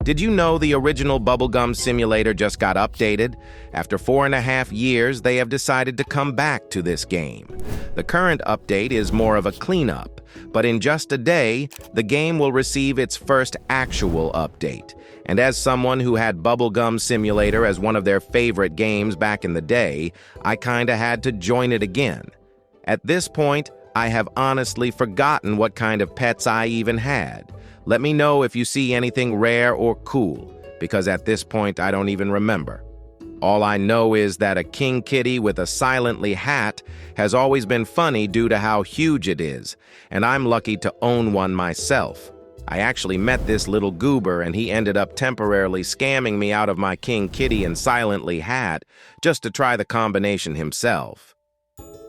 Did you know the original Bubblegum Simulator just got updated? After 4.5 years, they have decided to come back to this game. The current update is more of a cleanup, but in just a day, the game will receive its first actual update. And as someone who had Bubblegum Simulator as one of their favorite games back in the day, I kinda had to join it again. At this point, I have honestly forgotten what kind of pets I even had. Let me know if you see anything rare or cool, because at this point I don't even remember. All I know is that a king kitty with a silently hat has always been funny due to how huge it is, and I'm lucky to own one myself. I actually met this little goober and he ended up temporarily scamming me out of my king kitty and silently hat just to try the combination himself.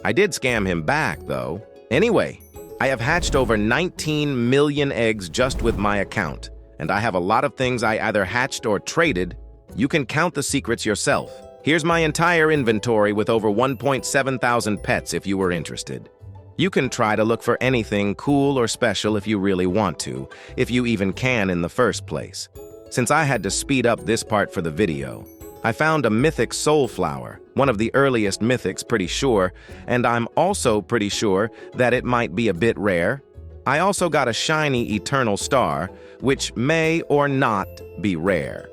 I did scam him back, though. Anyway, I have hatched over 19 million eggs just with my account, and I have a lot of things I either hatched or traded. You can count the secrets yourself. Here's my entire inventory with over 1.7 thousand pets if you were interested. You can try to look for anything cool or special if you really want to, if you even can in the first place. Since I had to speed up this part for the video, I found a mythic soul flower, one of the earliest mythics pretty sure, and I'm also pretty sure that it might be a bit rare. I also got a shiny eternal star, which may or not be rare.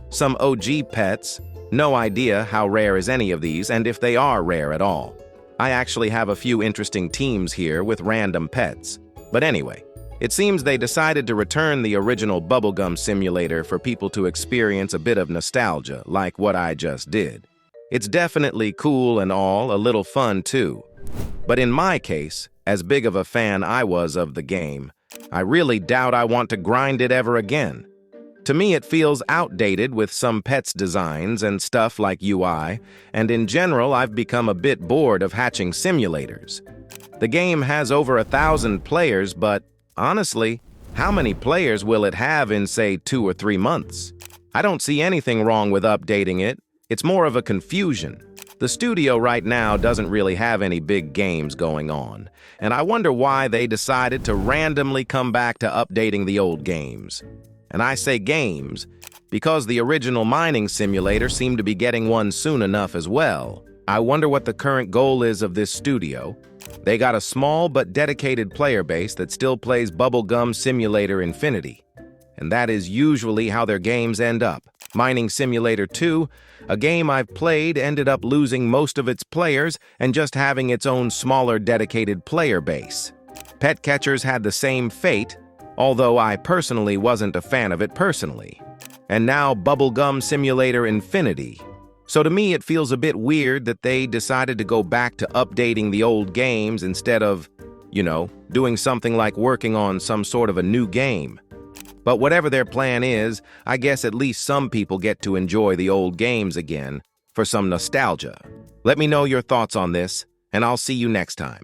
Some OG pets, no idea how rare is any of these and if they are rare at all. I actually have a few interesting teams here with random pets. But anyway, it seems they decided to return the original Bubblegum Simulator for people to experience a bit of nostalgia, like what I just did. It's definitely cool and all, a little fun too. But in my case, as big of a fan I was of the game, I really doubt I want to grind it ever again. To me, it feels outdated with some pets designs and stuff like UI, and in general, I've become a bit bored of hatching simulators. The game has over 1,000 players, but honestly, how many players will it have in, say, 2 or 3 months? I don't see anything wrong with updating it. It's more of a confusion. The studio right now doesn't really have any big games going on, and I wonder why they decided to randomly come back to updating the old games. And I say games because the original mining simulator seemed to be getting one soon enough as well. I wonder what the current goal is of this studio. They got a small but dedicated player base that still plays Bubblegum Simulator Infinity. And that is usually how their games end up. Mining Simulator 2, a game I've played, ended up losing most of its players and just having its own smaller dedicated player base. Pet Catchers had the same fate, although I personally wasn't a fan of it personally. And now Bubblegum Simulator Infinity. So to me, it feels a bit weird that they decided to go back to updating the old games instead of, doing something like working on some sort of a new game. But whatever their plan is, I guess at least some people get to enjoy the old games again for some nostalgia. Let me know your thoughts on this, and I'll see you next time.